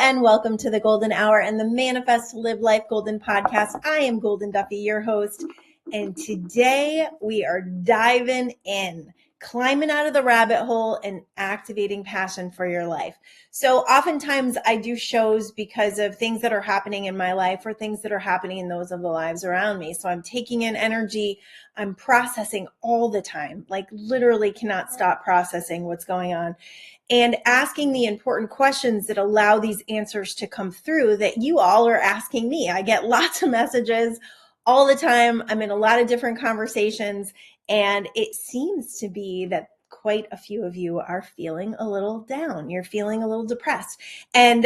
and welcome to the Golden Hour and the Manifest to Live Life Golden podcast. I am Golden Duffy, your host, and today we are diving in, climbing out of the rabbit hole and activating passion for your life. So oftentimes I do shows because of things that are happening in my life or things that are happening in those of the lives around me. So I'm taking in energy, I'm processing all the time, like literally cannot stop processing what's going on, and asking the important questions that allow these answers to come through that you all are asking me. I get lots of messages all the time. I'm in a lot of different conversations, and it seems to be that quite a few of you are feeling a little down. You're feeling a little depressed. And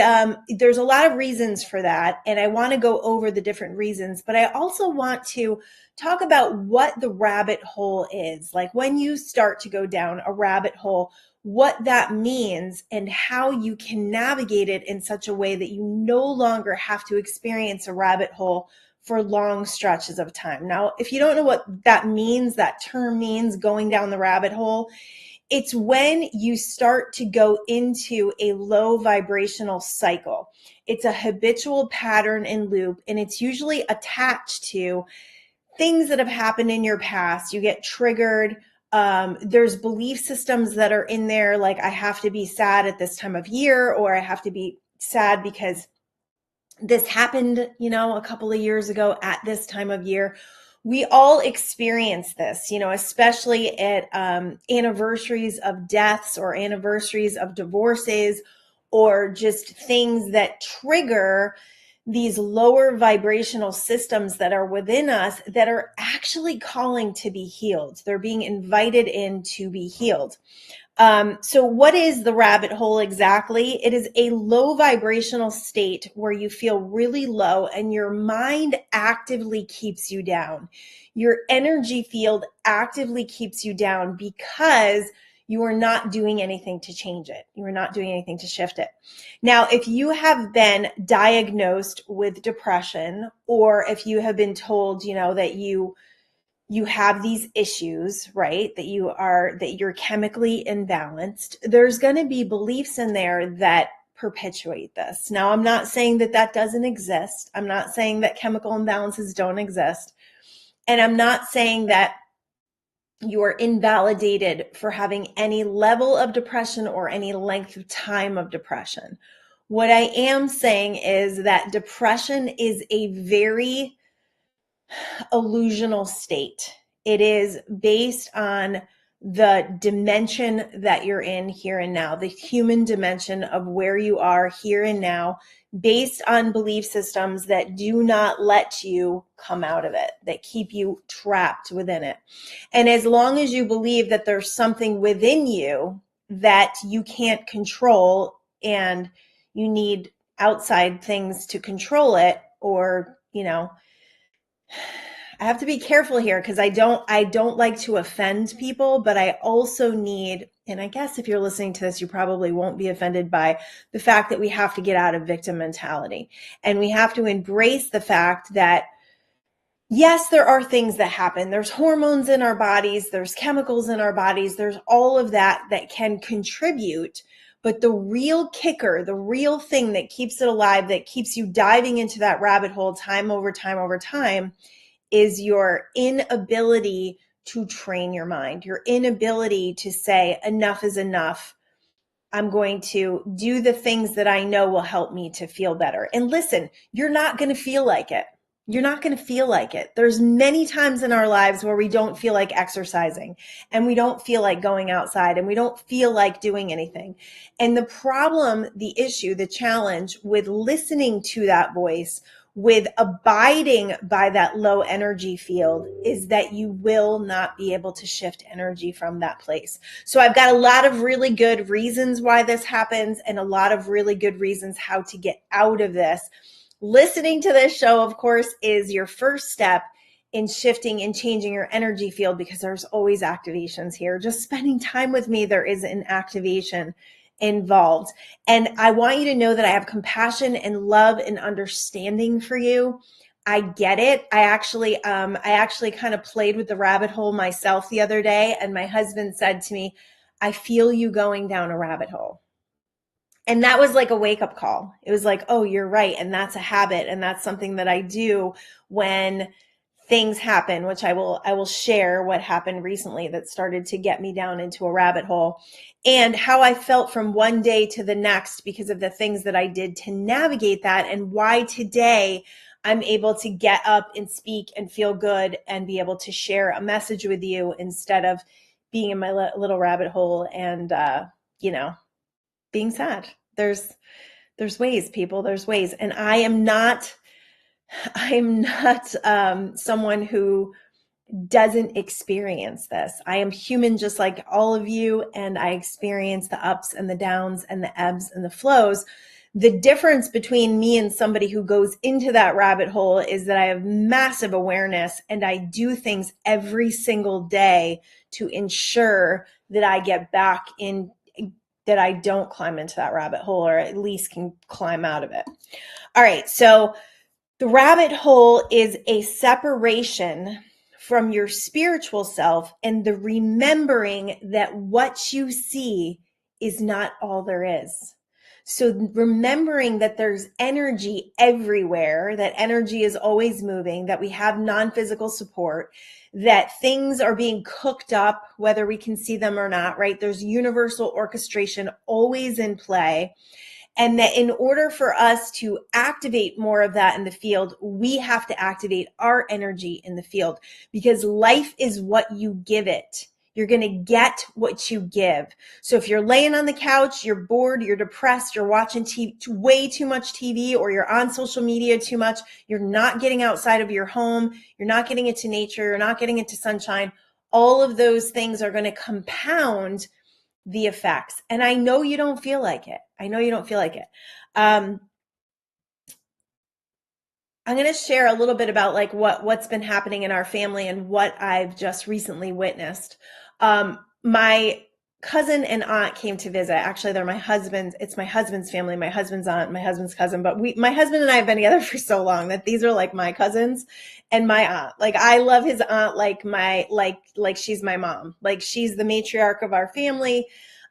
there's a lot of reasons for that. And I want to go over the different reasons, but I also want to talk about what the rabbit hole is. Like when you start to go down a rabbit hole, what that means and how you can navigate it in such a way that you no longer have to experience a rabbit hole for long stretches of time. Now, if you don't know what that means, that term means going down the rabbit hole, it's when you start to go into a low vibrational cycle. It's a habitual pattern and loop, and it's usually attached to things that have happened in your past. You get triggered. There's belief systems that are in there, like I have to be sad at this time of year, or I have to be sad because this happened, a couple of years ago at this time of year. We all experience this, especially at anniversaries of deaths or anniversaries of divorces, or just things that trigger these lower vibrational systems that are within us that are actually calling to be healed. They're being invited in to be healed. So what is the rabbit hole exactly? It is a low vibrational state where you feel really low and your mind actively keeps you down. Your energy field actively keeps you down because you are not doing anything to change it. You are not doing anything to shift it. Now, if you have been diagnosed with depression, or if you have been told, that you have these issues, right? That you're chemically imbalanced, there's going to be beliefs in there that perpetuate this. Now, I'm not saying that doesn't exist. I'm not saying that chemical imbalances don't exist. And I'm not saying that you are invalidated for having any level of depression or any length of time of depression. What I am saying is that depression is a very illusional state. It is based on the dimension that you're in here and now, the human dimension of where you are here and now, based on belief systems that do not let you come out of it, that keep you trapped within it. And as long as you believe that there's something within you that you can't control and you need outside things to control it, or, I have to be careful here because I don't like to offend people, but I also need, and I guess if you're listening to this, you probably won't be offended by the fact that we have to get out of victim mentality. And we have to embrace the fact that, yes, there are things that happen. There's hormones in our bodies. There's chemicals in our bodies. There's all of that can contribute. But the real kicker, the real thing that keeps it alive, that keeps you diving into that rabbit hole time over time over time, is your inability to train your mind, your inability to say enough is enough. I'm going to do the things that I know will help me to feel better. And listen, you're not going to feel like it. You're not going to feel like it. There's many times in our lives where we don't feel like exercising, and we don't feel like going outside, and we don't feel like doing anything. And the problem, the issue, the challenge with listening to that voice, with abiding by that low energy field, is that you will not be able to shift energy from that place. So I've got a lot of really good reasons why this happens, and a lot of really good reasons how to get out of this. Listening to this show, of course, is your first step in shifting and changing your energy field, because there's always activations here. Just spending time with me, there is an activation involved. And I want you to know that I have compassion and love and understanding for you. I get it. I actually kind of played with the rabbit hole myself the other day, and my husband said to me, I feel you going down a rabbit hole. And that was like a wake up call. It was like, oh, you're right. And that's a habit. And that's something that I do when things happen, which I will share what happened recently that started to get me down into a rabbit hole, and how I felt from one day to the next because of the things that I did to navigate that, and why today I'm able to get up and speak and feel good and be able to share a message with you instead of being in my little rabbit hole and, you know, being sad. There's ways, people, there's ways. And I am not someone who doesn't experience this. I am human just like all of you, and I experience the ups and the downs and the ebbs and the flows. The difference between me and somebody who goes into that rabbit hole is that I have massive awareness, and I do things every single day to ensure that I get back in, that I don't climb into that rabbit hole, or at least can climb out of it. All right. So the rabbit hole is a separation from your spiritual self, and the remembering that what you see is not all there is. So remembering that there's energy everywhere, that energy is always moving, that we have non-physical support, that things are being cooked up, whether we can see them or not, right? There's universal orchestration always in play. And that in order for us to activate more of that in the field, we have to activate our energy in the field, because life is what you give it. You're going to get what you give. So if you're laying on the couch, you're bored, you're depressed, you're watching TV, way too much TV, or you're on social media too much, you're not getting outside of your home, you're not getting into nature, you're not getting into sunshine, all of those things are going to compound the effects. And I know you don't feel like it. I know you don't feel like it. I'm going to share a little bit about like what's been happening in our family and what I've just recently witnessed. My cousin and aunt came to visit. Actually, they're my husband's. It's my husband's family, my husband's aunt, my husband's cousin. But my husband and I have been together for so long that these are like my cousins and my aunt. Like I love his aunt like she's my mom. Like she's the matriarch of our family.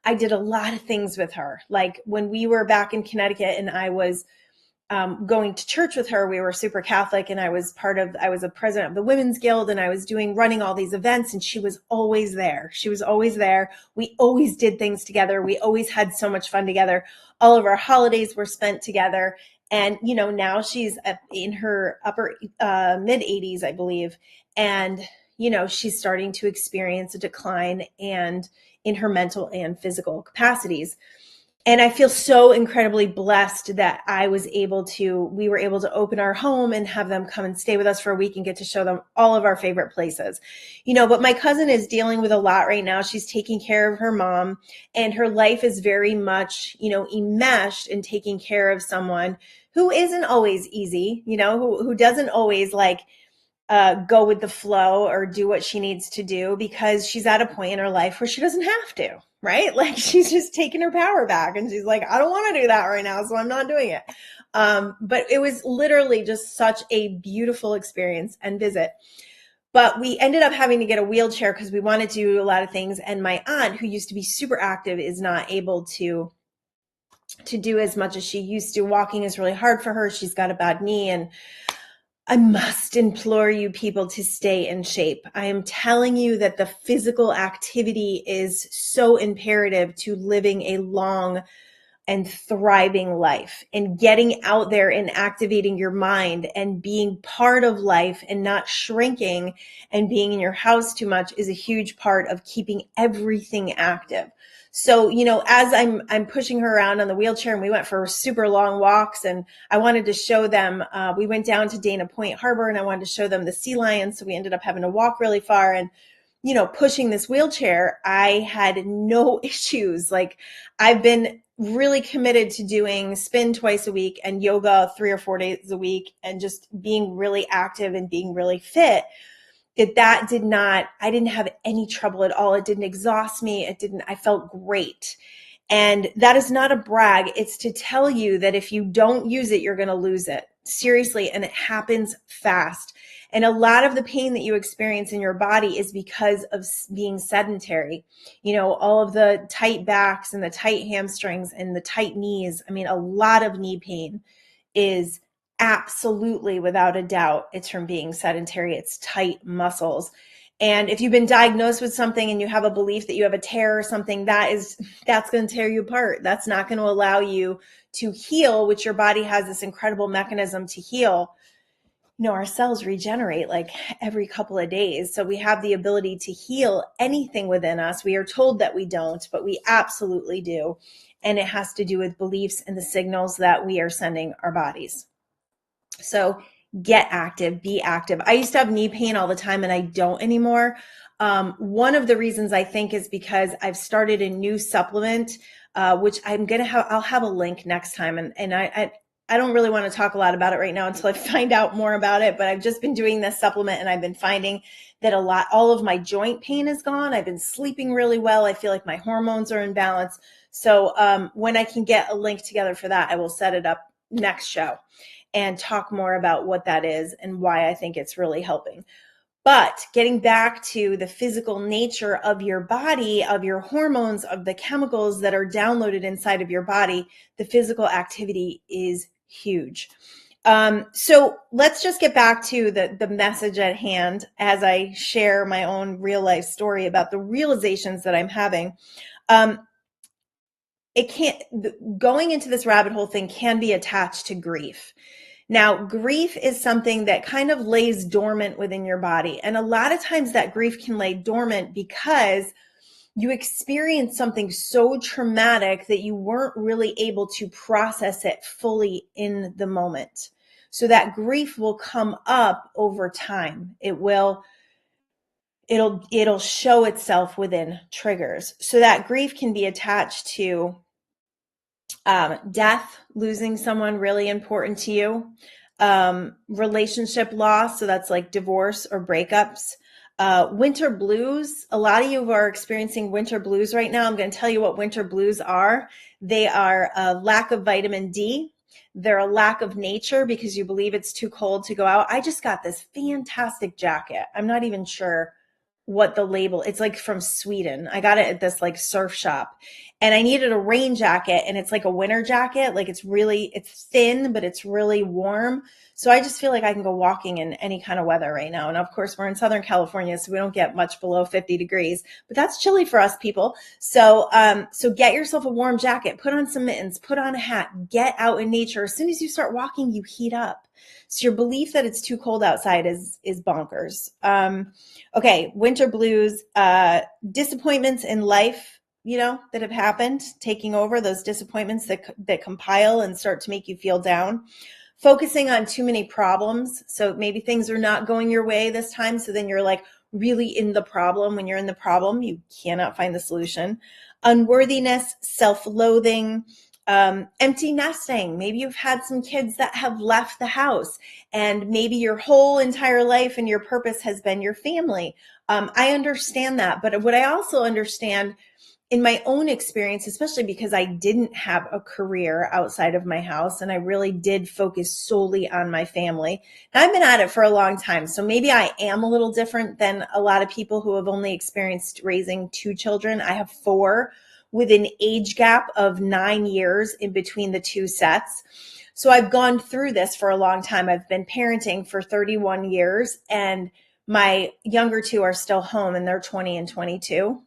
I did a lot of things with her. Like when we were back in Connecticut and I was going to church with her, we were super Catholic, and I was a president of the Women's Guild, and I was running all these events, and she was always there. She was always there. We always did things together. We always had so much fun together. All of our holidays were spent together. And, now she's in her upper mid 80s, I believe. And, she's starting to experience a decline and in her mental and physical capacities. And I feel so incredibly blessed that we were able to open our home and have them come and stay with us for a week and get to show them all of our favorite places. But my cousin is dealing with a lot right now. She's taking care of her mom, and her life is very much, enmeshed in taking care of someone who isn't always easy, who doesn't always go with the flow or do what she needs to do, because she's at a point in her life where she doesn't have to, right? Like she's just taking her power back, and she's like, I don't want to do that right now, so I'm not doing it. But it was literally just such a beautiful experience and visit. But we ended up having to get a wheelchair because we wanted to do a lot of things. And my aunt, who used to be super active, is not able to do as much as she used to. Walking is really hard for her. She's got a bad knee, and I must implore you people to stay in shape. I am telling you that the physical activity is so imperative to living a long and thriving life, and getting out there and activating your mind and being part of life and not shrinking and being in your house too much is a huge part of keeping everything active. So, as I'm pushing her around on the wheelchair, and we went for super long walks, and I wanted to show them, we went down to Dana Point Harbor, and I wanted to show them the sea lions. So we ended up having to walk really far, and, pushing this wheelchair, I had no issues. Like I've been really committed to doing spin twice a week and yoga 3 or 4 days a week, and just being really active and being really fit. I didn't have any trouble at all. It didn't exhaust me. I felt great. And that is not a brag. It's to tell you that if you don't use it, you're going to lose it. Seriously. And it happens fast. And a lot of the pain that you experience in your body is because of being sedentary. All of the tight backs and the tight hamstrings and the tight knees. I mean, a lot of knee pain is absolutely, without a doubt, it's from being sedentary. It's tight muscles. And if you've been diagnosed with something and you have a belief that you have a tear or something, that's going to tear you apart. That's not going to allow you to heal, which your body has this incredible mechanism to heal. Our cells regenerate like every couple of days. So we have the ability to heal anything within us. We are told that we don't, but we absolutely do. And it has to do with beliefs and the signals that we are sending our bodies. So get active, be active. I used to have knee pain all the time and I don't anymore. One of the reasons I think is because I've started a new supplement, which I'll have a link next time. And I don't really want to talk a lot about it right now until I find out more about it, but I've just been doing this supplement and I've been finding that all of my joint pain is gone. I've been sleeping really well. I feel like my hormones are in balance. So when I can get a link together for that, I will set it up next show and talk more about what that is and why I think it's really helping. But getting back to the physical nature of your body, of your hormones, of the chemicals that are downloaded inside of your body, the physical activity is huge. So let's just get back to the message at hand as I share my own real life story about the realizations that I'm having. Going into this rabbit hole thing can be attached to grief. Now, grief is something that kind of lays dormant within your body. And a lot of times that grief can lay dormant because you experience something so traumatic that you weren't really able to process it fully in the moment. So that grief will come up over time. It'll show itself within triggers. So that grief can be attached to death, losing someone really important to you, relationship loss. So that's like divorce or breakups, winter blues. A lot of you are experiencing winter blues right now. I'm going to tell you what winter blues are. They are a lack of vitamin D. They're a lack of nature because you believe it's too cold to go out. I just got this fantastic jacket. I'm not even sure what the label, it's like from Sweden. I got it at this like surf shop and I needed a rain jacket and it's like a winter jacket. Like it's thin, but it's really warm. So I just feel like I can go walking in any kind of weather right now. And of course we're in Southern California, so we don't get much below 50 degrees, but that's chilly for us people. So get yourself a warm jacket, put on some mittens, put on a hat, get out in nature. As soon as you start walking, you heat up. So your belief that it's too cold outside is bonkers. Okay, winter blues, disappointments in life, that have happened, taking over, those disappointments that compile and start to make you feel down. Focusing on too many problems. So maybe things are not going your way this time. So then you're like really in the problem. When you're in the problem, you cannot find the solution. Unworthiness, self-loathing, empty nesting. Maybe you've had some kids that have left the house and maybe your whole entire life and your purpose has been your family. I understand that. But what I also understand in my own experience, especially because I didn't have a career outside of my house and I really did focus solely on my family. Now, I've been at it for a long time, so maybe I am a little different than a lot of people who have only experienced raising 2 children. I have 4 with an age gap of 9 years in between the 2 sets. So I've gone through this for a long time. I've been parenting for 31 years and my younger 2 are still home and they're 20 and 22.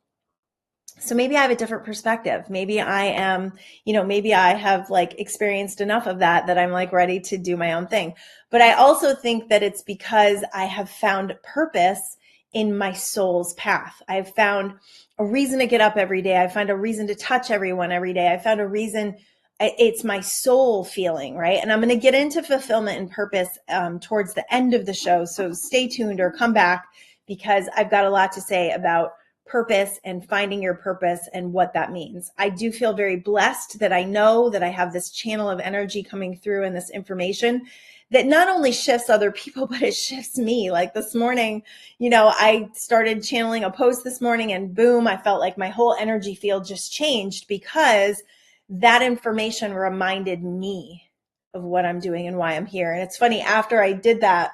So maybe I have a different perspective. Maybe I am, maybe I have like experienced enough of that I'm like ready to do my own thing. But I also think that it's because I have found purpose in my soul's path. I've found a reason to get up every day. I find a reason to touch everyone every day. I found a reason. It's my soul feeling, right? And I'm going to get into fulfillment and purpose towards the end of the show. So stay tuned or come back because I've got a lot to say about purpose and finding your purpose and what that means. I do feel very blessed that I know that I have this channel of energy coming through and this information that not only shifts other people, but it shifts me. Like this morning, I started channeling a post this morning and boom, I felt like my whole energy field just changed because that information reminded me of what I'm doing and why I'm here. And it's funny, after I did that,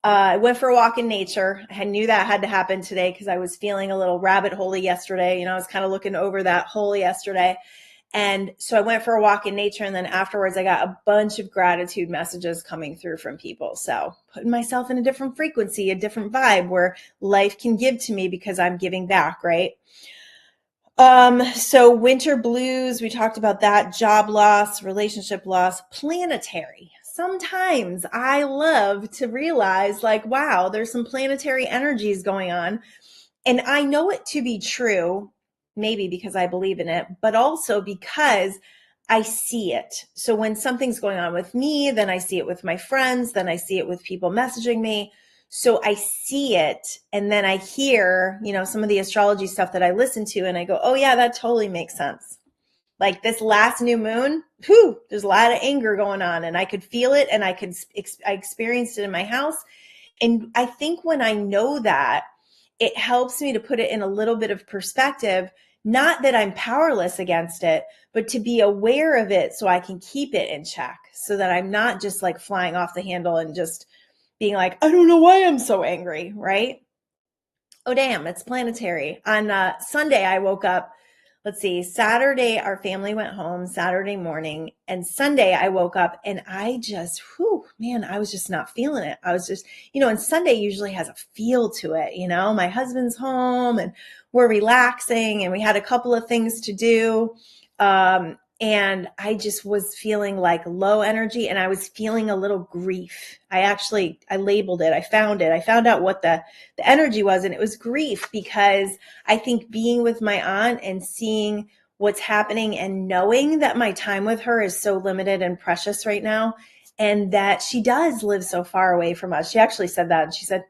I went for a walk in nature. I knew that had to happen today because I was feeling a little rabbit holey yesterday. I was kind of looking over that hole yesterday. And so I went for a walk in nature. And then afterwards, I got a bunch of gratitude messages coming through from people. So putting myself in a different frequency, a different vibe where life can give to me because I'm giving back, right? So winter blues, we talked about that, job loss, relationship loss, planetary. Sometimes I love to realize like, wow, there's some planetary energies going on. And I know it to be true, maybe because I believe in it, but also because I see it. So when something's going on with me, then I see it with my friends, then I see it with people messaging me. So I see it and then I hear, some of the astrology stuff that I listen to and I go, oh yeah, that totally makes sense. Like this last new moon, there's a lot of anger going on and I could feel it and I experienced it in my house. And I think when I know that, it helps me to put it in a little bit of perspective, not that I'm powerless against it, but to be aware of it so I can keep it in check so that I'm not just like flying off the handle and just being like, I don't know why I'm so angry, right? Oh, damn, it's planetary. On Sunday, I woke up. Let's see, Saturday, our family went home Saturday morning. And Sunday, I woke up and I just, I was just not feeling it. I was just, and Sunday usually has a feel to it. My husband's home and we're relaxing and we had a couple of things to do. And I just was feeling like low energy and I was feeling a little grief. I labeled it. I found out what the energy was, and it was grief because I think being with my aunt and seeing what's happening and knowing that my time with her is so limited and precious right now and that she does live so far away from us. She actually said that. And she said,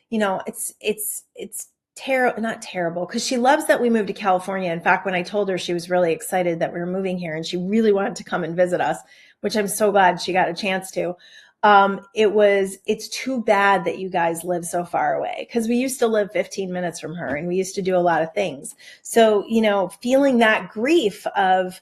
it's not terrible because she loves that we moved to California. In fact, when I told her, she was really excited that we were moving here and she really wanted to come and visit us, which I'm so glad she got a chance to. It's too bad that you guys live so far away because we used to live 15 minutes from her and we used to do a lot of things. So, feeling that grief of,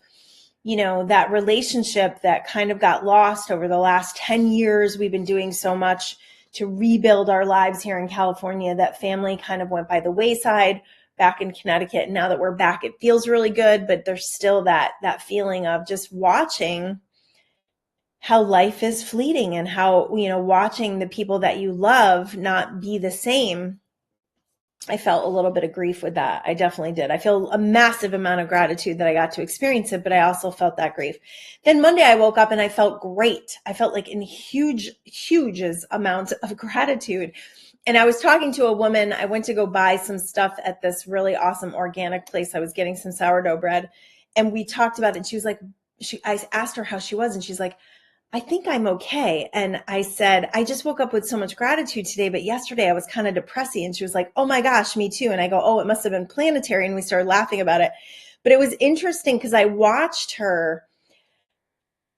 that relationship that kind of got lost over the last 10 years, we've been doing so much to rebuild our lives here in California that family kind of went by the wayside back in Connecticut. And now that we're back, it feels really good, but there's still that feeling of just watching how life is fleeting and how, watching the people that you love not be the same. I felt a little bit of grief with that. I definitely did. I feel a massive amount of gratitude that I got to experience it, but I also felt that grief. Then Monday I woke up and I felt great. I felt like in huge amounts of gratitude. And I was talking to a woman. I went to go buy some stuff at this really awesome organic place. I was getting some sourdough bread and we talked about it. And she was like, I asked her how she was and she's like, I think I'm okay. And I said, I just woke up with so much gratitude today, but yesterday I was kind of depressy. And she was like, oh my gosh, me too. And I go, oh, it must have been planetary. And we started laughing about it. But it was interesting because I watched her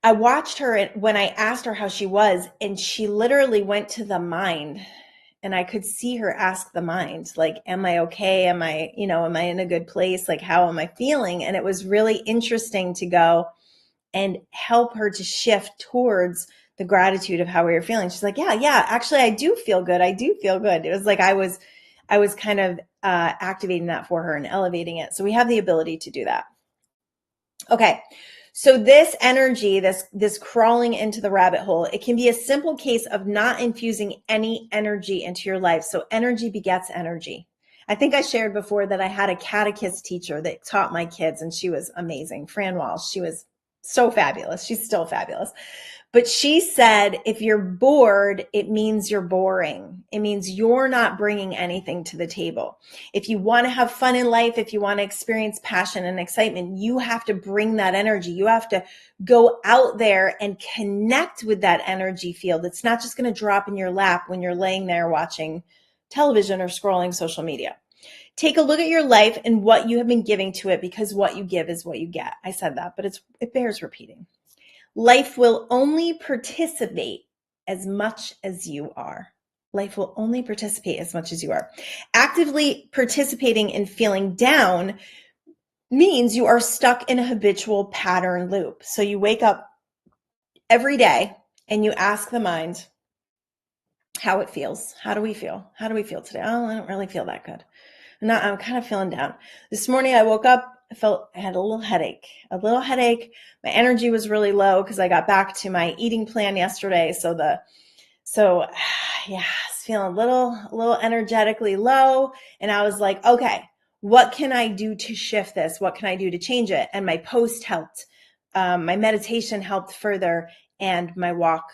when I asked her how she was, and she literally went to the mind. And I could see her ask the mind, like, am I okay? Am I in a good place? Like, how am I feeling? And it was really interesting to go and help her to shift towards the gratitude of how we were feeling. She's like, yeah, actually, I do feel good. I do feel good. It was like I was kind of activating that for her and elevating it. So we have the ability to do that. Okay. So this energy, this crawling into the rabbit hole, it can be a simple case of not infusing any energy into your life. So energy begets energy. I think I shared before that I had a catechist teacher that taught my kids, and she was amazing. Fran Walsh. She was so fabulous. She's still fabulous. But she said, if you're bored, it means you're boring. It means you're not bringing anything to the table. If you want to have fun in life, if you want to experience passion and excitement, you have to bring that energy. You have to go out there and connect with that energy field. It's not just going to drop in your lap when you're laying there watching television or scrolling social media. Take a look at your life and what you have been giving to it, because what you give is what you get. I said that, but it bears repeating. Life will only participate as much as you are. Life will only participate as much as you are. Actively participating in feeling down means you are stuck in a habitual pattern loop. So you wake up every day and you ask the mind, how it feels. How do we feel? How do we feel today? Oh, I don't really feel that good. I'm kind of feeling down. This morning I woke up, I had a little headache. My energy was really low because I got back to my eating plan yesterday. So yeah, I was feeling a little energetically low. And I was like, okay, what can I do to shift this? What can I do to change it? And my post helped. My meditation helped further. And my walk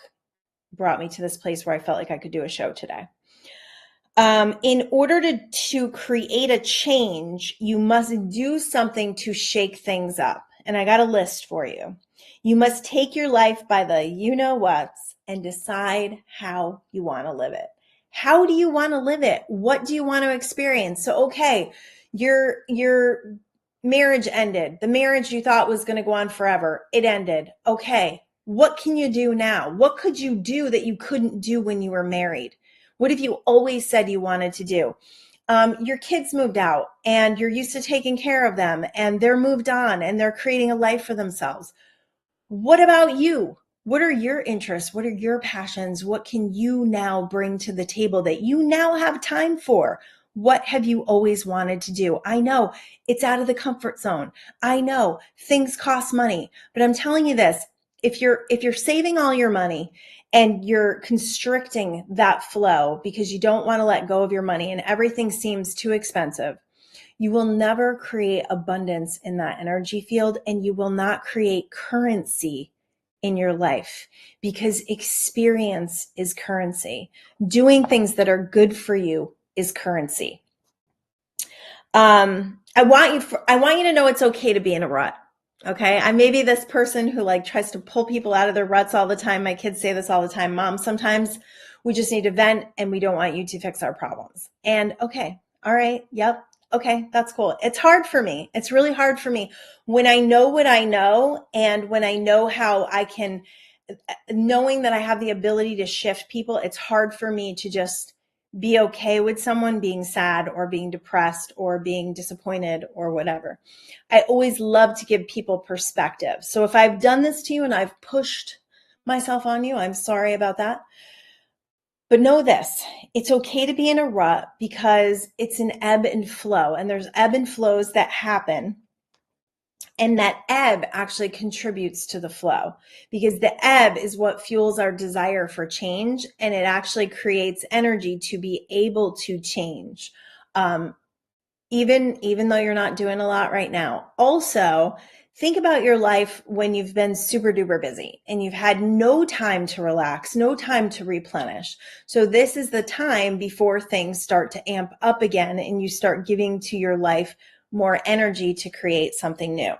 brought me to this place where I felt like I could do a show today. In order to create a change, you must do something to shake things up. And I got a list for you. You must take your life by the you-know-whats and decide how you want to live it. How do you want to live it? What do you want to experience? So, okay, your marriage ended. The marriage you thought was going to go on forever, it ended. Okay, what can you do now? What could you do that you couldn't do when you were married? What have you always said you wanted to do? Your kids moved out and you're used to taking care of them and they're moved on and they're creating a life for themselves. What about you? What are your interests? What are your passions? What can you now bring to the table that you now have time for? What have you always wanted to do? I know it's out of the comfort zone. I know things cost money, but I'm telling you this, if you're saving all your money and you're constricting that flow because you don't want to let go of your money and everything seems too expensive, you will never create abundance in that energy field, and you will not create currency in your life because experience is currency. Doing things that are good for you is currency. I want you to know it's okay to be in a rut. Okay. I may be this person who like tries to pull people out of their ruts all the time. My kids say this all the time. Mom, sometimes we just need to vent and we don't want you to fix our problems. And okay. All right. Yep. Okay. That's cool. It's hard for me. It's really hard for me when I know what I know and when I know how I can, knowing that I have the ability to shift people. It's hard for me to just be okay with someone being sad or being depressed or being disappointed or whatever. I always love to give people perspective. So if I've done this to you and I've pushed myself on you, I'm sorry about that. But know this, it's okay to be in a rut because it's an ebb and flow, and there's ebb and flows that happen. And that ebb actually contributes to the flow because the ebb is what fuels our desire for change. And it actually creates energy to be able to change. Even though you're not doing a lot right now. Also, think about your life when you've been super duper busy and you've had no time to relax, no time to replenish. So this is the time before things start to amp up again and you start giving to your life more energy to create something new.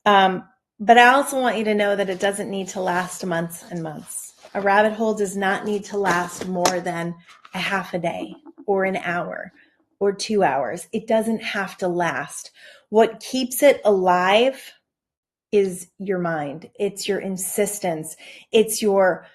But I also want you to know that it doesn't need to last months and months. A rabbit hole does not need to last more than a half a day or an hour or 2 hours. It doesn't have to last. What keeps it alive is your mind. It's your insistence. It's your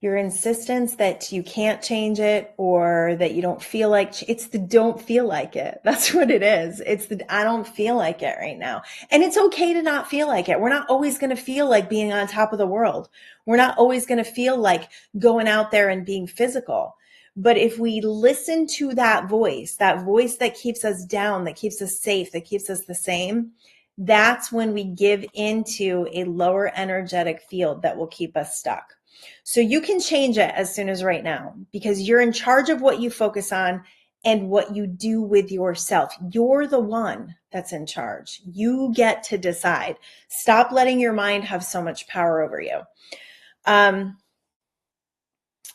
insistence that you can't change it or that you don't feel like it's the don't feel like it. That's what it is. It's the I don't feel like it right now. And it's okay to not feel like it. We're not always going to feel like being on top of the world. We're not always going to feel like going out there and being physical. But if we listen to that voice that keeps us down, that keeps us safe, that keeps us the same, that's when we give into a lower energetic field that will keep us stuck. So you can change it as soon as right now because you're in charge of what you focus on and what you do with yourself. You're the one that's in charge. You get to decide. Stop letting your mind have so much power over you.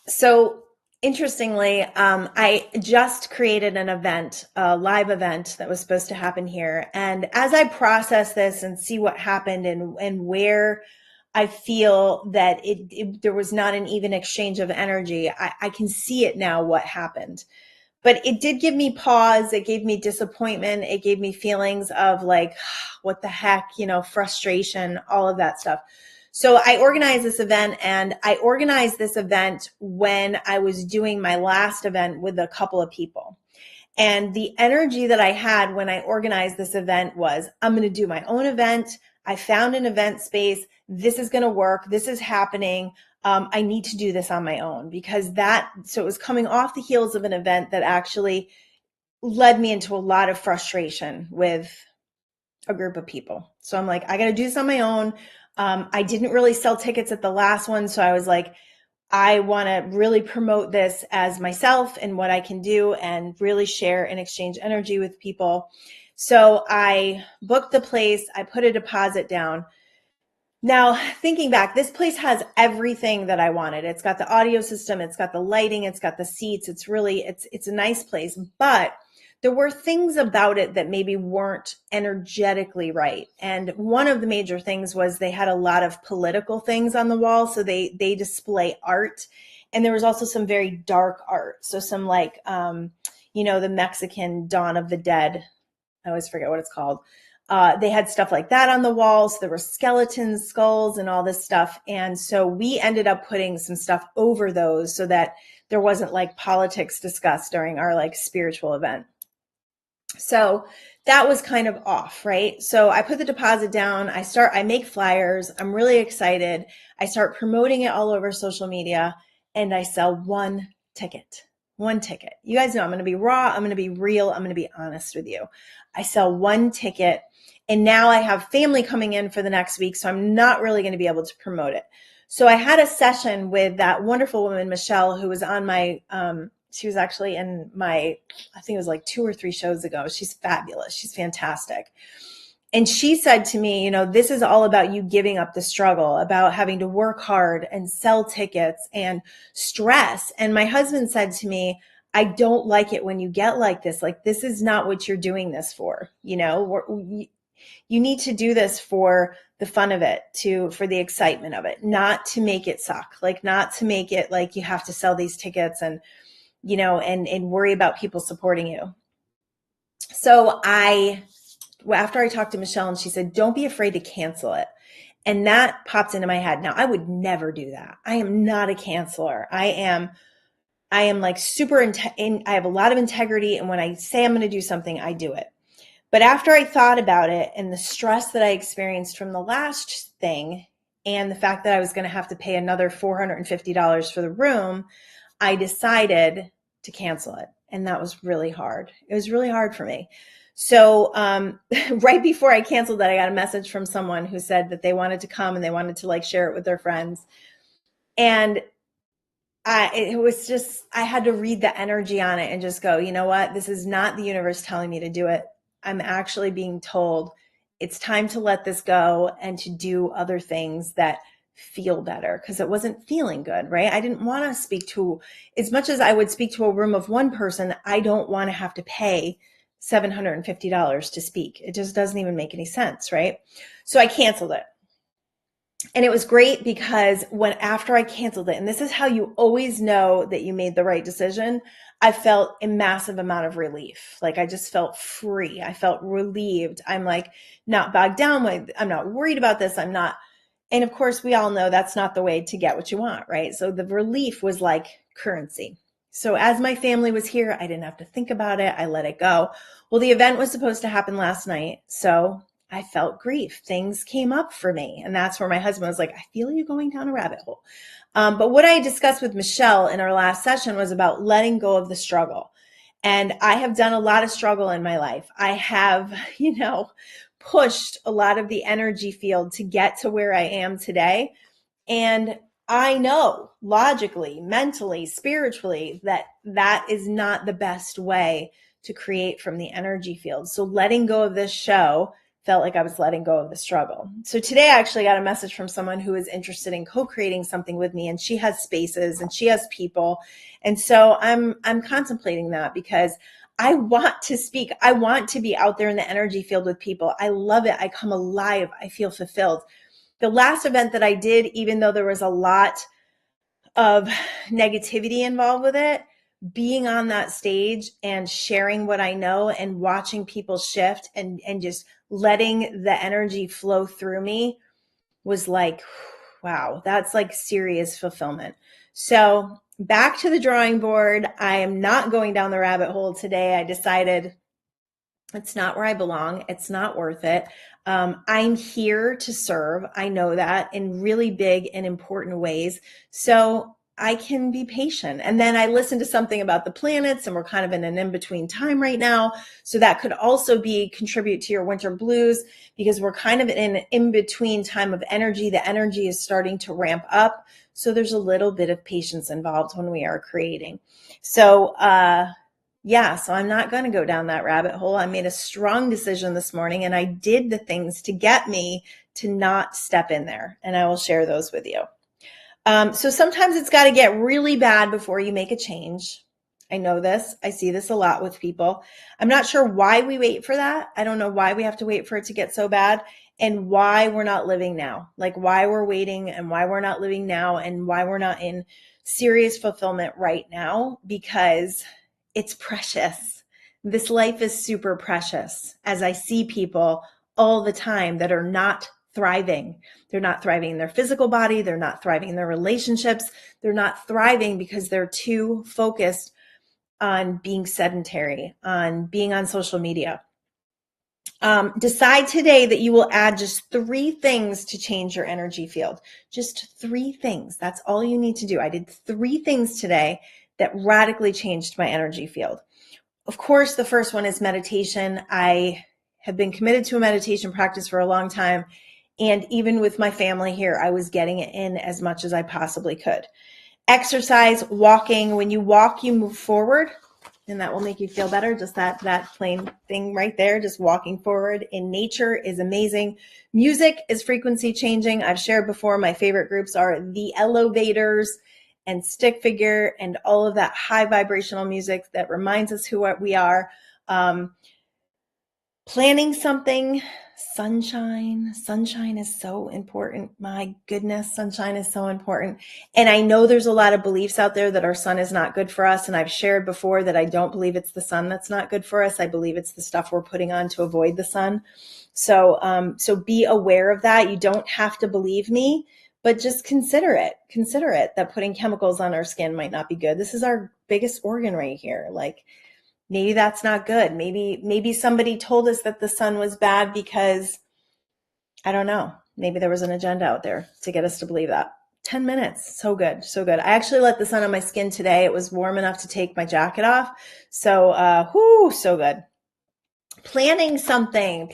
So interestingly, I just created an event, a live event that was supposed to happen here. And as I process this and see what happened and where I feel that there was not an even exchange of energy, I can see it now what happened. But it did give me pause. It gave me disappointment. It gave me feelings of like, what the heck, frustration, all of that stuff. So I organized this event, and I organized this event when I was doing my last event with a couple of people. And the energy that I had when I organized this event was, I'm going to do my own event. I found an event space. This is going to work. This is happening. I need to do this on my own so it was coming off the heels of an event that actually led me into a lot of frustration with a group of people. So I'm like, I got to do this on my own. I didn't really sell tickets at the last one. So I was like, I want to really promote this as myself and what I can do and really share and exchange energy with people. So I booked the place. I put a deposit down. Now, thinking back, this place has everything that I wanted. It's got the audio system, it's got the lighting, it's got the seats. It's a nice place, but there were things about it that maybe weren't energetically right. And one of the major things was they had a lot of political things on the wall. So they display art. And there was also some very dark art. So some the Mexican Dawn of the Dead. I always forget what it's called. They had stuff like that on the walls. There were skeletons, skulls, and all this stuff. And so we ended up putting some stuff over those so that there wasn't like politics discussed during our like spiritual event. So that was kind of off, right? So I put the deposit down. I make flyers. I'm really excited. I start promoting it all over social media and I sell one ticket. You guys know I'm going to be raw. I'm going to be real. I'm going to be honest with you. I sell one ticket and now I have family coming in for the next week. So I'm not really going to be able to promote it. So I had a session with that wonderful woman, Michelle, who was on my, she was actually in my, I think it was like 2 or 3 shows ago. She's fabulous. She's fantastic. And she said to me, this is all about you giving up the struggle, about having to work hard and sell tickets and stress. And my husband said to me, I don't like it when you get like this. Like, this is not what you're doing this for. You need to do this for the fun of it, for the excitement of it, not to make it suck, like not to make it like you have to sell these tickets and worry about people supporting you. So after I talked to Michelle and she said, don't be afraid to cancel it. And that popped into my head. Now I would never do that. I am not a canceler. I am like super, I have a lot of integrity. And when I say I'm going to do something, I do it. But after I thought about it and the stress that I experienced from the last thing and the fact that I was going to have to pay another $450 for the room, I decided to cancel it. And that was really hard. It was really hard for me. So right before I canceled that, I got a message from someone who said that they wanted to come and they wanted to like share it with their friends. And it was just, I had to read the energy on it and just go, you know what? This is not the universe telling me to do it. I'm actually being told it's time to let this go and to do other things that feel better, because it wasn't feeling good, right? I didn't want to speak to, as much as I would speak to a room of one person, I don't want to have to pay $750 to speak. It just doesn't even make any sense, right? So I canceled it. And it was great because after I canceled it, and this is how you always know that you made the right decision, I felt a massive amount of relief. Like I just felt free. I felt relieved. I'm like not bogged down. I'm not worried about this. I'm not. And of course, we all know that's not the way to get what you want, right? So the relief was like currency. So as my family was here, I didn't have to think about it. I let it go. Well, the event was supposed to happen last night. So I felt grief. Things came up for me. And that's where my husband was like, I feel you going down a rabbit hole. But what I discussed with Michelle in our last session was about letting go of the struggle. And I have done a lot of struggle in my life. I have, pushed a lot of the energy field to get to where I am today. And I know logically, mentally, spiritually, that is not the best way to create from the energy field. So letting go of this show felt like I was letting go of the struggle. So today I actually got a message from someone who is interested in co-creating something with me, and she has spaces and she has people. And so I'm contemplating that because I want to speak. I want to be out there in the energy field with people. I love it. I come alive. I feel fulfilled. The last event that I did, even though there was a lot of negativity involved with it, being on that stage and sharing what I know and watching people shift and just letting the energy flow through me was like, wow, that's like serious fulfillment. So back to the drawing board. I am not going down the rabbit hole today. I decided it's not where I belong. It's not worth it. I'm here to serve. I know that in really big and important ways. So I can be patient. And then I listened to something about the planets, and we're kind of in an in-between time right now. So that could also contribute to your winter blues, because we're kind of in an in-between time of energy. The energy is starting to ramp up. So there's a little bit of patience involved when we are creating. So, so I'm not going to go down that rabbit hole. I made a strong decision this morning, and I did the things to get me to not step in there. And I will share those with you. So sometimes it's got to get really bad before you make a change. I know this. I see this a lot with people. I'm not sure why we wait for that. I don't know why we have to wait for it to get so bad, and why we're not living now. Like why we're waiting, and why we're not living now, and why we're not in serious fulfillment right now, because it's precious. This life is super precious, as I see people all the time that are not thriving. They're not thriving in their physical body. They're not thriving in their relationships. They're not thriving because they're too focused on being sedentary, on being on social media. Decide today that you will add just 3 things to change your energy field. Just 3 things. That's all you need to do. I did 3 things today that radically changed my energy field. Of course, the first one is meditation. I have been committed to a meditation practice for a long time. And even with my family here, I was getting it in as much as I possibly could. Exercise, walking. When you walk, you move forward, and that will make you feel better. Just that plain thing right there, just walking forward in nature is amazing. Music is frequency changing. I've shared before, my favorite groups are the Elevators and Stick Figure, and all of that high vibrational music that reminds us who we are. Planning something, sunshine is so important. My goodness, sunshine is so important. And I know there's a lot of beliefs out there that our sun is not good for us. And I've shared before that I don't believe it's the sun that's not good for us. I believe it's the stuff we're putting on to avoid the sun. So be aware of that. You don't have to believe me, but just consider it that putting chemicals on our skin might not be good. This is our biggest organ right here. Like, maybe that's not good. Maybe somebody told us that the sun was bad because, I don't know, maybe there was an agenda out there to get us to believe that. 10 minutes. So good. So good. I actually let the sun on my skin today. It was warm enough to take my jacket off. So, so good. Plan something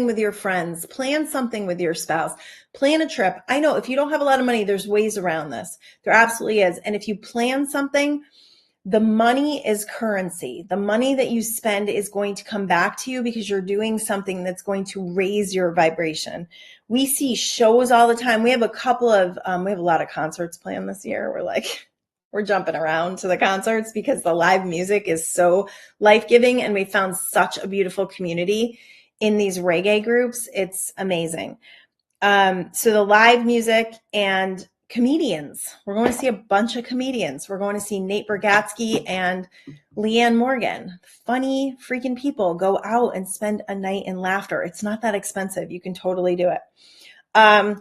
with your friends, plan something with your spouse, plan a trip. I know if you don't have a lot of money, there's ways around this. There absolutely is. And if you plan something, the money is currency. The money that you spend is going to come back to you because you're doing something that's going to raise your vibration. We see shows all the time. We have we have a lot of concerts planned this year. We're jumping around to the concerts because the live music is so life-giving, and we found such a beautiful community in these reggae groups. It's amazing. So the live music and comedians. We're going to see a bunch of comedians. We're going to see Nate Bargatze and Leanne Morgan. Funny freaking people. Go out and spend a night in laughter. It's not that expensive. You can totally do it.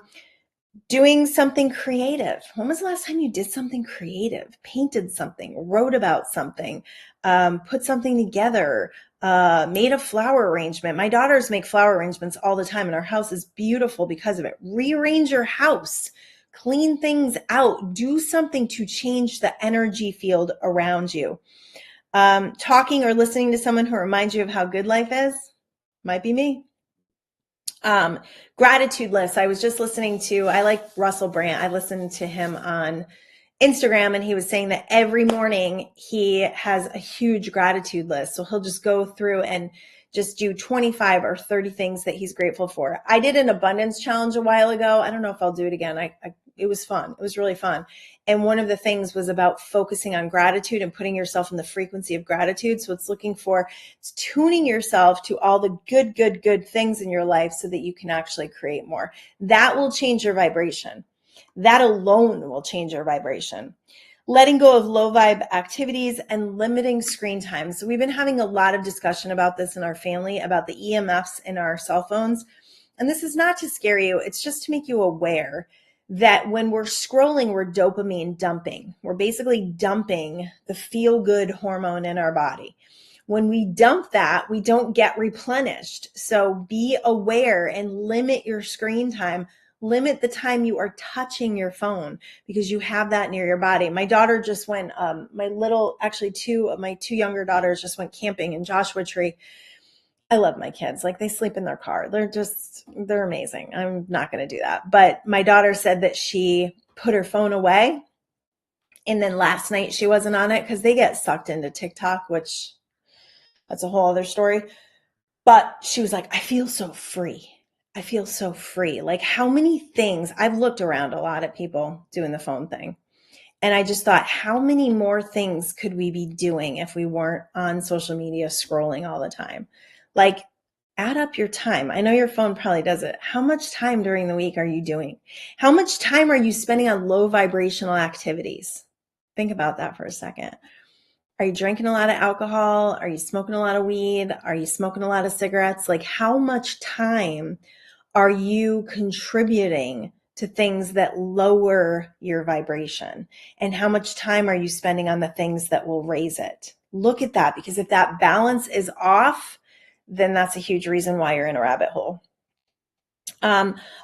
Doing something creative. When was the last time you did something creative? Painted something, wrote about something, put something together, made a flower arrangement. My daughters make flower arrangements all the time, and our house is beautiful because of it. Rearrange your house, clean things out, do something to change the energy field around you. Talking or listening to someone who reminds you of how good life is might be me. Gratitude lists. I was just I like Russell Brand. I listened to him on Instagram, and he was saying that every morning he has a huge gratitude list. So he'll just go through and just do 25 or 30 things that he's grateful for. I did an abundance challenge a while ago. I don't know if I'll do it again. It was fun. It was really fun. And one of the things was about focusing on gratitude and putting yourself in the frequency of gratitude. So it's tuning yourself to all the good things in your life so that you can actually create more. That will change your vibration. That alone will change your vibration. Letting go of low vibe activities and limiting screen time. So we've been having a lot of discussion about this in our family, about the EMFs in our cell phones. And this is not to scare you. It's just to make you aware that when we're scrolling, we're dopamine dumping. We're basically dumping the feel-good hormone in our body. When we dump that, we don't get replenished. So be aware and limit your screen time. Limit the time you are touching your phone because you have that near your body. My daughter just went, two of my two younger daughters just went camping in Joshua Tree. I love my kids. Like, they sleep in their car. They're amazing. I'm not going to do that. But my daughter said that she put her phone away. And then last night she wasn't on it because they get sucked into TikTok, which that's a whole other story. But she was like, I feel so free. I feel so free. Like, how many things, I've looked around a lot at people doing the phone thing. And I just thought, how many more things could we be doing if we weren't on social media scrolling all the time? Like, add up your time. I know your phone probably does it. How much time during the week are you doing? How much time are you spending on low vibrational activities? Think about that for a second. Are you drinking a lot of alcohol? Are you smoking a lot of weed? Are you smoking a lot of cigarettes? Like, how much time are you contributing to things that lower your vibration? And how much time are you spending on the things that will raise it? Look at that, because if that balance is off, then that's a huge reason why you're in a rabbit hole.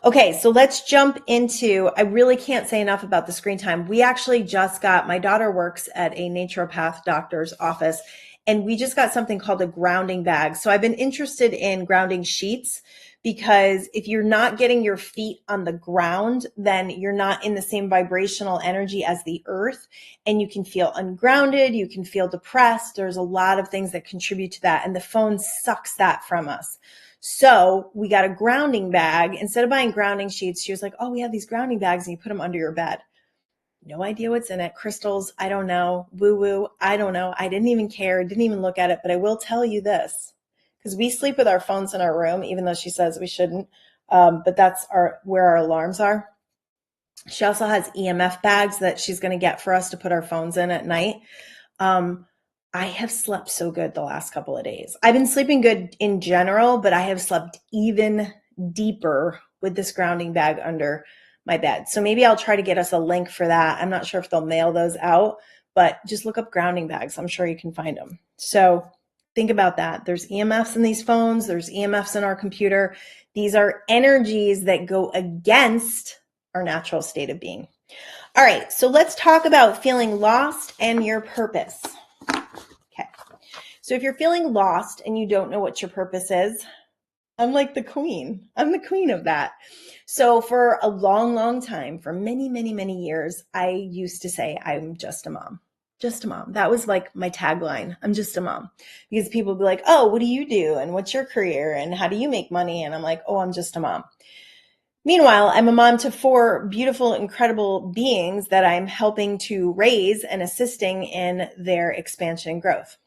Okay, so let's jump into, I really can't say enough about the screen time. We actually just got, my daughter works at a naturopath doctor's office, and we just got something called a grounding bag. So I've been interested in grounding sheets, because if you're not getting your feet on the ground, then you're not in the same vibrational energy as the earth, and you can feel ungrounded, you can feel depressed. There's a lot of things that contribute to that, and the phone sucks that from us. So we got a grounding bag. Instead of buying grounding sheets, she was like, oh, we have these grounding bags and you put them under your bed. No idea what's in it. Crystals, I don't know. Woo-woo, I don't know. I didn't even care, didn't even look at it. But I will tell you this, because we sleep with our phones in our room, even though she says we shouldn't. But that's where our alarms are. She also has EMF bags that she's going to get for us to put our phones in at night. I have slept so good the last couple of days. I've been sleeping good in general, but I have slept even deeper with this grounding bag under my bed. So maybe I'll try to get us a link for that. I'm not sure if they'll mail those out, but just look up grounding bags. I'm sure you can find them. So think about that. There's EMFs in these phones. There's EMFs in our computer. These are energies that go against our natural state of being. All right, so let's talk about feeling lost and your purpose. Okay, so if you're feeling lost and you don't know what your purpose is, I'm like the queen. I'm the queen of that. So for a long, long time, for many, many, many years, I used to say, I'm just a mom. Just a mom. That was like my tagline. I'm just a mom. Because people would be like, oh, what do you do? And what's your career? And how do you make money? And I'm like, oh, I'm just a mom. Meanwhile, I'm a mom to 4 beautiful, incredible beings that I'm helping to raise and assisting in their expansion and growth.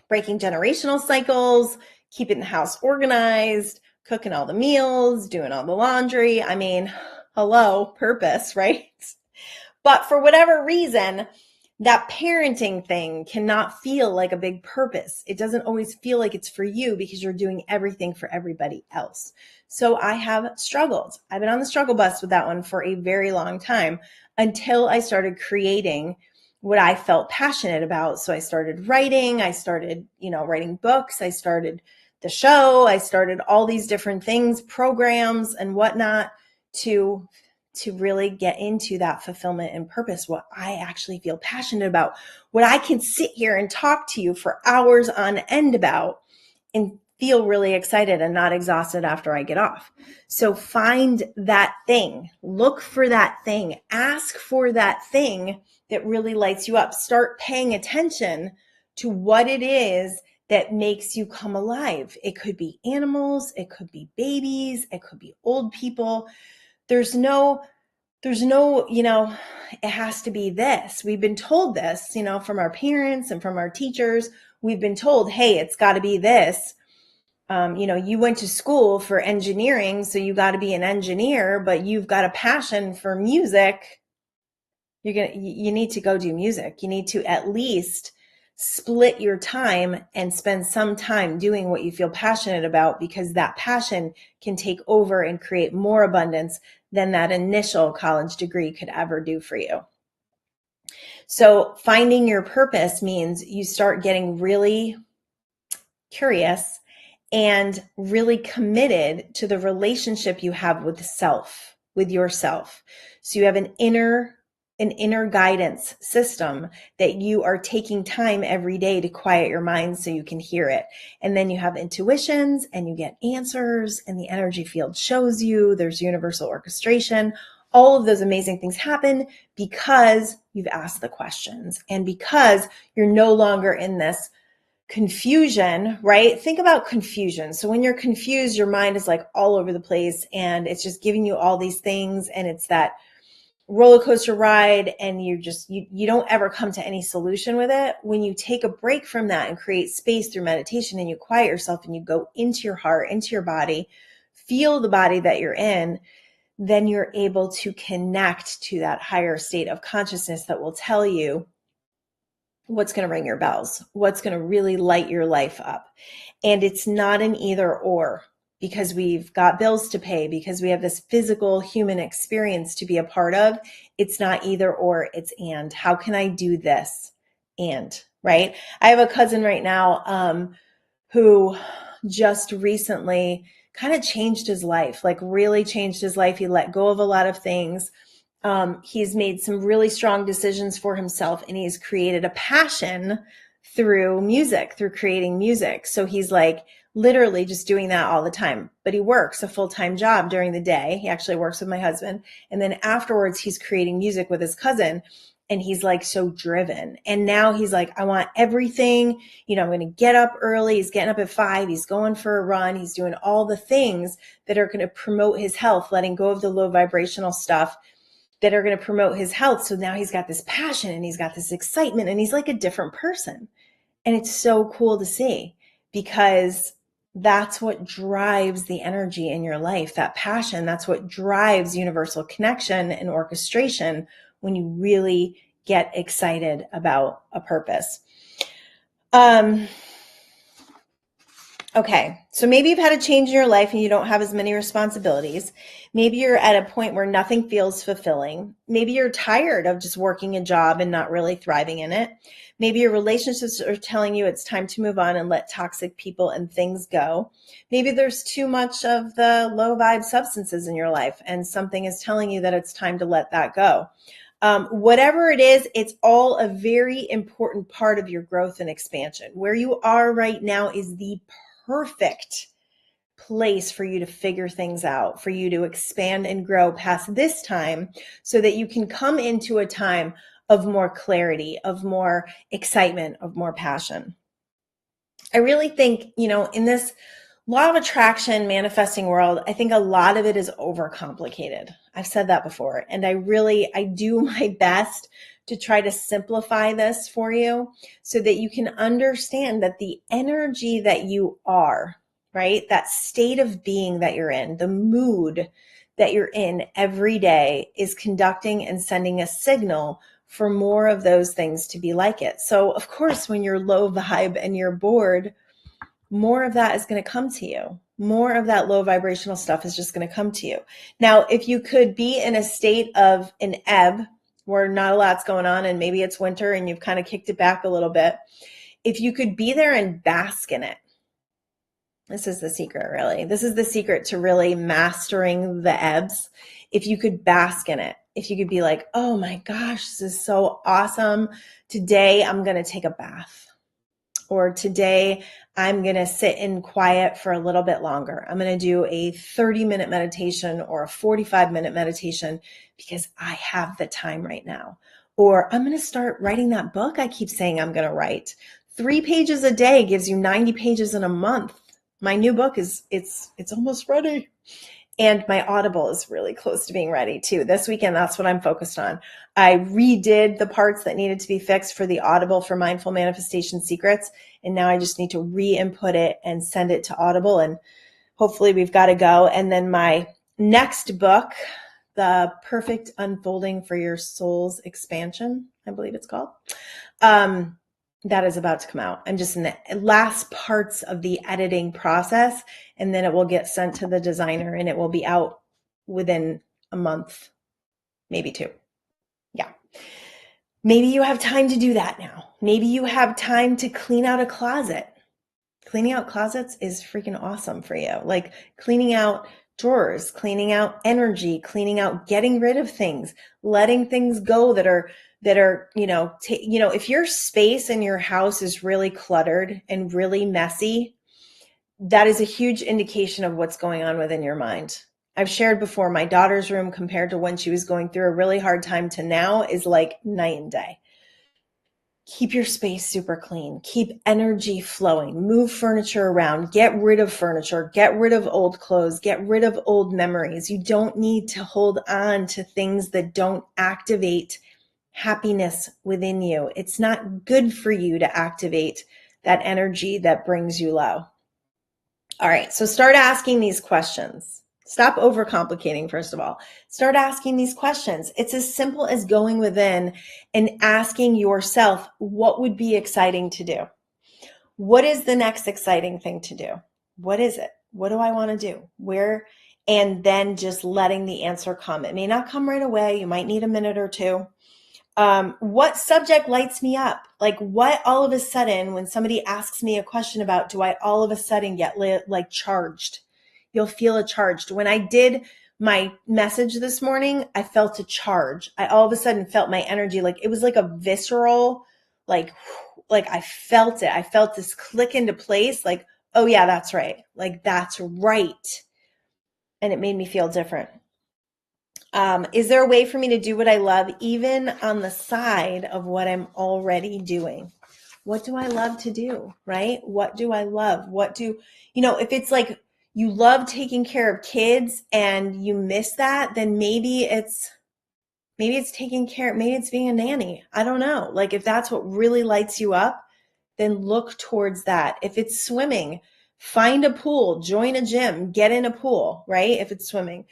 Breaking generational cycles, keeping the house organized, cooking all the meals, doing all the laundry. I mean, hello, purpose, right? But for whatever reason, that parenting thing cannot feel like a big purpose. It doesn't always feel like it's for you because you're doing everything for everybody else. So I have struggled. I've been on the struggle bus with that one for a very long time until I started creating what I felt passionate about. So I started writing, I started, writing books, I started the show, I started all these different things, programs and whatnot to really get into that fulfillment and purpose, what I actually feel passionate about, what I can sit here and talk to you for hours on end about and feel really excited and not exhausted after I get off. So find that thing, look for that thing, ask for that thing that really lights you up. Start paying attention to what it is that makes you come alive. It could be animals, it could be babies, it could be old people. There's no, it has to be this. We've been told this, from our parents and from our teachers. We've been told, hey, it's got to be this. You went to school for engineering, so you got to be an engineer, but you've got a passion for music. You need to go do music. You need to at least split your time and spend some time doing what you feel passionate about, because that passion can take over and create more abundance than that initial college degree could ever do for you. So finding your purpose means you start getting really curious, and really committed to the relationship you have with self, with yourself. So you have an inner guidance system that you are taking time every day to quiet your mind so you can hear it. And then you have intuitions and you get answers and the energy field shows you. There's universal orchestration. All of those amazing things happen because you've asked the questions and because you're no longer in this confusion, right? Think about confusion. So when you're confused, your mind is like all over the place and it's just giving you all these things. And it's that roller coaster ride and you don't ever come to any solution with it. When you take a break from that and create space through meditation and you quiet yourself and you go into your heart, into your body, feel the body that you're in, then you're able to connect to that higher state of consciousness that will tell you what's going to ring your bells, what's going to really light your life up. And it's not an either or, because we've got bills to pay, because we have this physical human experience to be a part of. It's not either or, it's and. How can I do this? And, right? I have a cousin right now who just recently kind of changed his life, like really changed his life. He let go of a lot of things. He's made some really strong decisions for himself, and he's created a passion through music, through creating music. So he's like literally just doing that all the time, but he works a full-time job during the day. He actually works with my husband. And then afterwards he's creating music with his cousin, and he's like so driven. And now he's like, I want everything, I'm going to get up early. He's getting up at 5. He's going for a run. He's doing all the things that are going to promote his health, letting go of the low vibrational stuff that are going to promote his health. So now he's got this passion and he's got this excitement and he's like a different person. And it's so cool to see, because that's what drives the energy in your life, that passion. That's what drives universal connection and orchestration when you really get excited about a purpose. Okay, so maybe you've had a change in your life and you don't have as many responsibilities. Maybe you're at a point where nothing feels fulfilling. Maybe you're tired of just working a job and not really thriving in it. Maybe your relationships are telling you it's time to move on and let toxic people and things go. Maybe there's too much of the low vibe substances in your life and something is telling you that it's time to let that go. Whatever it is, it's all a very important part of your growth and expansion. Where you are right now is the perfect place for you to figure things out, for you to expand and grow past this time so that you can come into a time of more clarity, of more excitement, of more passion. I really think, in this law of attraction manifesting world, I think a lot of it is overcomplicated. I've said that before, and I do my best to try to simplify this for you so that you can understand that the energy that you are, right? That state of being that you're in, the mood that you're in every day is conducting and sending a signal for more of those things to be like it. So of course, when you're low vibe and you're bored, more of that is going to come to you. More of that low vibrational stuff is just going to come to you. Now, if you could be in a state of an ebb where not a lot's going on and maybe it's winter and you've kind of kicked it back a little bit, if you could be there and bask in it, this is the secret, really. This is the secret to really mastering the ebbs. If you could bask in it, if you could be like, oh my gosh, this is so awesome. Today, I'm going to take a bath. Or today, I'm going to sit in quiet for a little bit longer. I'm going to do a 30-minute meditation or a 45-minute meditation because I have the time right now. Or I'm going to start writing that book I keep saying I'm going to write. 3 pages a day gives you 90 pages in a month. My new book it's almost ready. And my Audible is really close to being ready too. This weekend, that's what I'm focused on. I redid the parts that needed to be fixed for the Audible for Mindful Manifestation Secrets. And now I just need to re-input it and send it to Audible. And hopefully we've got to go. And then my next book, The Perfect Unfolding for Your Soul's Expansion, I believe it's called. That is about to come out. I'm just in the last parts of the editing process, and then it will get sent to the designer and it will be out within a month, maybe 2. Yeah. Maybe you have time to do that now. Maybe you have time to clean out a closet cleaning out closets is freaking awesome for you. Like cleaning out drawers, cleaning out energy, cleaning out, getting rid of things, letting things go that are, if your space in your house is really cluttered and really messy, that is a huge indication of what's going on within your mind. I've shared before, my daughter's room compared to when she was going through a really hard time to now is like night and day. Keep your space super clean. Keep energy flowing. Move furniture around. Get rid of furniture. Get rid of old clothes. Get rid of old memories. You don't need to hold on to things that don't activate happiness within you. It's not good for you to activate that energy that brings you low. All right, so start asking these questions. Stop overcomplicating, first of all. Start asking these questions. It's as simple as going within and asking yourself, what would be exciting to do? What is the next exciting thing to do? What is it? What do I want to do? Where? And then just letting the answer come. It may not come right away. You might need a minute or two. What subject lights me up? Like what all of a sudden, when somebody asks me a question about, do I all of a sudden get like charged? You'll feel a charged. When I did my message this morning, I felt a charge. I all of a sudden felt my energy. Like it was like a visceral, like I felt it. I felt this click into place. Like, oh yeah, that's right. Like that's right. And it made me feel different. Is there a way for me to do what I love, even on the side of what I'm already doing? What do I love to do, right? What do I love? If it's like you love taking care of kids and you miss that, then maybe it's taking care, maybe it's being a nanny. I don't know. Like if that's what really lights you up, then look towards that. If it's swimming, find a pool, join a gym, get in a pool, right? If it's swimming,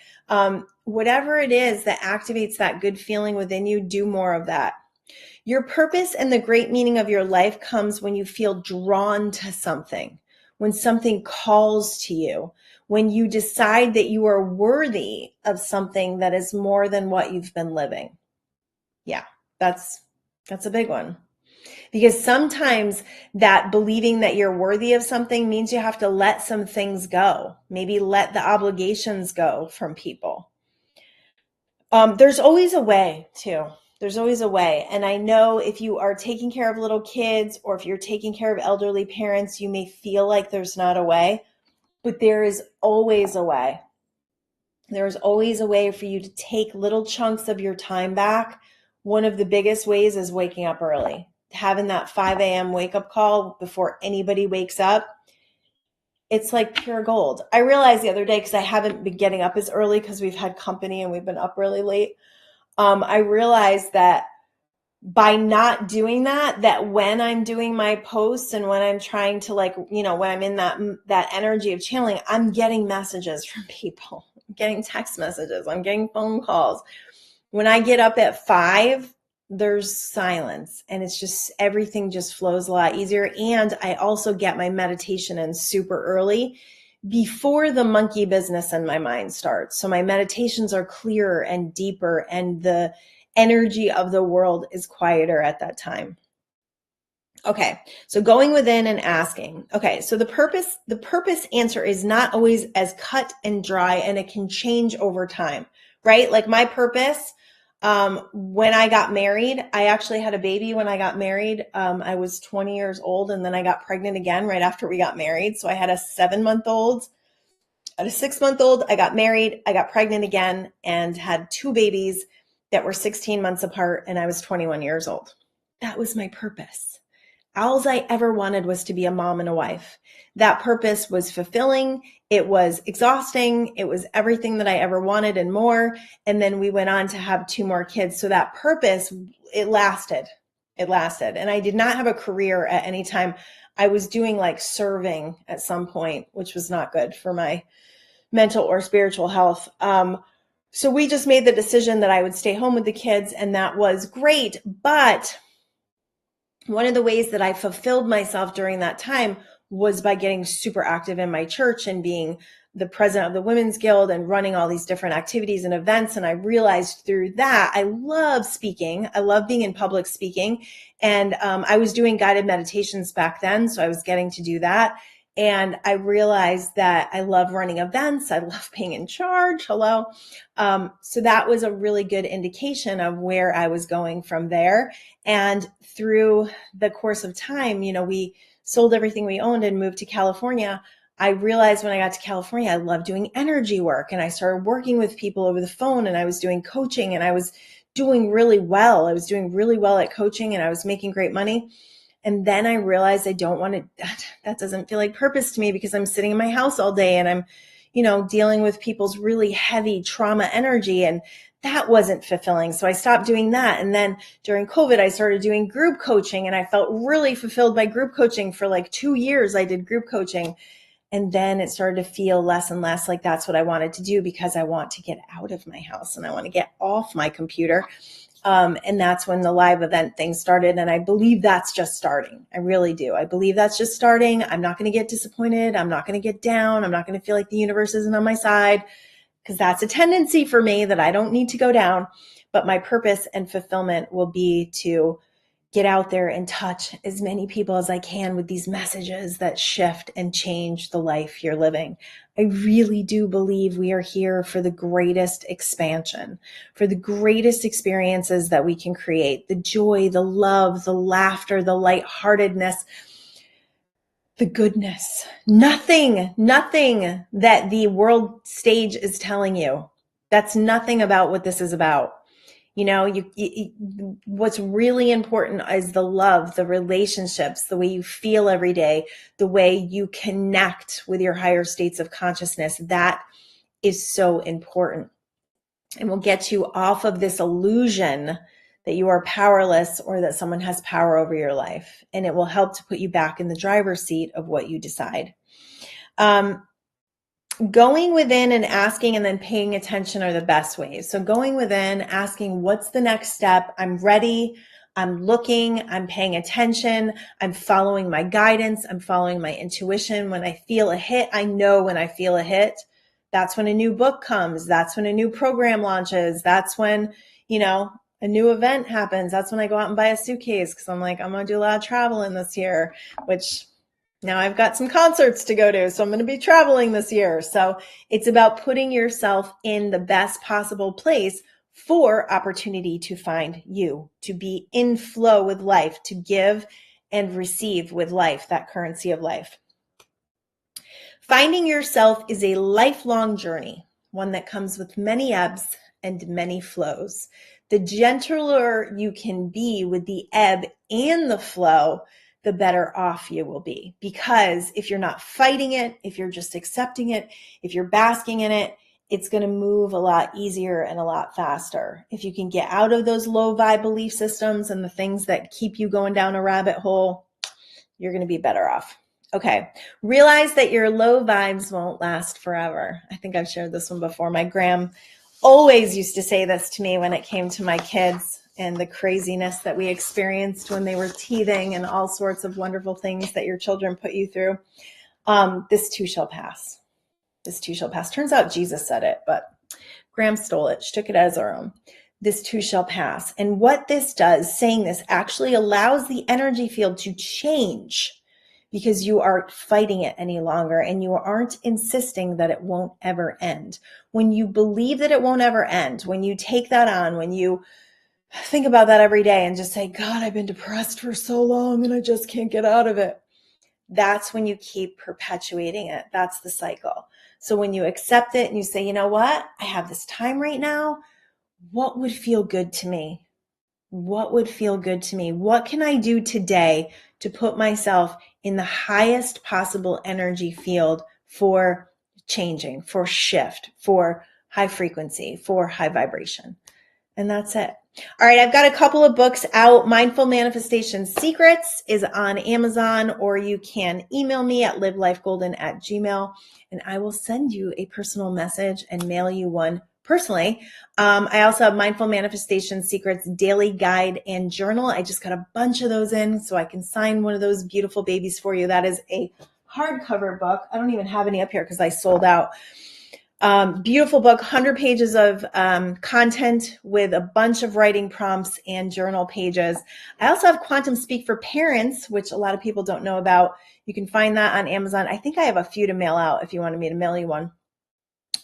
whatever it is that activates that good feeling within you, do more of that. Your purpose and the great meaning of your life comes when you feel drawn to something, when something calls to you, when you decide that you are worthy of something that is more than what you've been living. Yeah, that's a big one. Because sometimes that believing that you're worthy of something means you have to let some things go. Maybe let the obligations go from people. There's always a way too. There's always a way. And I know if you are taking care of little kids or if you're taking care of elderly parents, you may feel like there's not a way, but there is always a way. There's always a way for you to take little chunks of your time back. One of the biggest ways is waking up early. Having that 5 a.m. wake up call before anybody wakes up, it's like pure gold. I realized the other day, because I haven't been getting up as early because we've had company and we've been up really late. I realized that by not doing that when I'm doing my posts and when I'm trying to when I'm in that energy of channeling, I'm getting messages from people. I'm getting text messages. I'm getting phone calls. When I get up at 5, there's silence and it's just, everything just flows a lot easier. And I also get my meditation in super early before the monkey business in my mind starts. So my meditations are clearer and deeper and the energy of the world is quieter at that time. Okay, so going within and asking. Okay, so the purpose answer is not always as cut and dry, and it can change over time, right? Like my purpose, when I got married, I actually had a baby when I got married. I was 20 years old, and then I got pregnant again right after we got married. So I had a 7-month-old, at a 6-month-old, I got married, I got pregnant again, and had 2 babies that were 16 months apart, and I was 21 years old. That was my purpose. All I ever wanted was to be a mom and a wife. That purpose was fulfilling. It was exhausting. It was everything that I ever wanted and more. And then we went on to have 2 more kids. So that purpose, it lasted. It lasted. And I did not have a career at any time. I was doing like serving at some point, which was not good for my mental or spiritual health. So we just made the decision that I would stay home with the kids, and that was great. But one of the ways that I fulfilled myself during that time was by getting super active in my church and being the president of the Women's Guild and running all these different activities and events. And I realized through that, I love speaking. I love being in public speaking. And I was doing guided meditations back then. So I was getting to do that. And I realized that I love running events. I love being in charge. Hello. So that was a really good indication of where I was going from there. And through the course of time, we sold everything we owned and moved to California. I realized when I got to California, I love doing energy work, and I started working with people over the phone, and I was doing coaching, and I was doing really well. I was doing really well at coaching, and I was making great money. And then I realized I don't want to, that doesn't feel like purpose to me, because I'm sitting in my house all day and I'm, dealing with people's really heavy trauma energy. And that wasn't fulfilling. So I stopped doing that. And then during COVID, I started doing group coaching, and I felt really fulfilled by group coaching. For like 2 years, I did group coaching. And then it started to feel less and less like that's what I wanted to do, because I want to get out of my house and I want to get off my computer. And that's when the live event thing started. And I believe that's just starting. I really do. I believe that's just starting. I'm not going to get disappointed. I'm not going to get down. I'm not going to feel like the universe isn't on my side, because that's a tendency for me that I don't need to go down. But my purpose and fulfillment will be to get out there and touch as many people as I can with these messages that shift and change the life you're living. I really do believe we are here for the greatest expansion, for the greatest experiences that we can create, the joy, the love, the laughter, the lightheartedness, the goodness. Nothing that the world stage is telling you. That's nothing about what this is about. What's really important is the love, the relationships, the way you feel every day, the way you connect with your higher states of consciousness. That is so important. And will get you off of this illusion that you are powerless or that someone has power over your life. And it will help to put you back in the driver's seat of what you decide. Going within and asking and then paying attention are the best ways. So going within, asking, what's the next step? I'm ready. I'm looking. I'm paying attention. I'm following my guidance. I'm following my intuition. When I feel a hit, I know when I feel a hit. That's when a new book comes. That's when a new program launches. That's when, a new event happens. That's when I go out and buy a suitcase, because I'm like, I'm going to do a lot of traveling this year, which now I've got some concerts to go to, so I'm going to be traveling this year. So it's about putting yourself in the best possible place for opportunity to find you, to be in flow with life, to give and receive with life, that currency of life. Finding yourself is a lifelong journey, one that comes with many ebbs and many flows. The gentler you can be with the ebb and the flow, the better off you will be. Because if you're not fighting it, if you're just accepting it, if you're basking in it, it's going to move a lot easier and a lot faster. If you can get out of those low vibe belief systems and the things that keep you going down a rabbit hole, you're going to be better off. Okay. Realize that your low vibes won't last forever. I think I've shared this one before. My gram always used to say this to me when it came to my kids and the craziness that we experienced when they were teething and all sorts of wonderful things that your children put you through. This too shall pass. This too shall pass. Turns out Jesus said it, but Graham stole it. She took it as her own. This too shall pass. And what this does, saying this, actually allows the energy field to change, because you aren't fighting it any longer and you aren't insisting that it won't ever end. When you believe that it won't ever end, when you take that on, when you think about that every day and just say, God, I've been depressed for so long and I just can't get out of it. That's when you keep perpetuating it. That's the cycle. So when you accept it and you say, you know what? I have this time right now. What would feel good to me? What would feel good to me? What can I do today to put myself in the highest possible energy field for changing, for shift, for high frequency, for high vibration? And that's it. All right, I've got a couple of books out. Mindful Manifestation Secrets is on Amazon, or you can email me at livelifegolden@gmail.com, and I will send you a personal message and mail you one personally. I also have Mindful Manifestation Secrets Daily Guide and Journal. I just got a bunch of those in so I can sign one of those beautiful babies for you. That is a hardcover book. I don't even have any up here because I sold out. Beautiful book, 100 pages of content with a bunch of writing prompts and journal pages. I also have Quantum Speak for Parents, which a lot of people don't know about. You can find that on Amazon. I think I have a few to mail out if you wanted me to mail you one.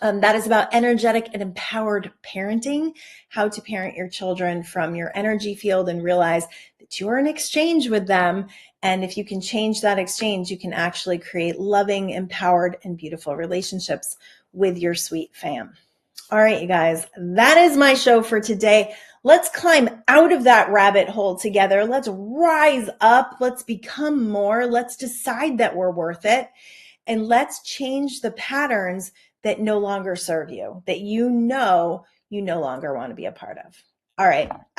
That is about energetic and empowered parenting, how to parent your children from your energy field and realize that you're in exchange with them. And if you can change that exchange, you can actually create loving, empowered, and beautiful relationships with your sweet fam. All right, you guys, that is my show for today. Let's climb out of that rabbit hole together. Let's rise up. Let's become more. Let's decide that we're worth it. And let's change the patterns that no longer serve you, that you know no longer want to be a part of. All right.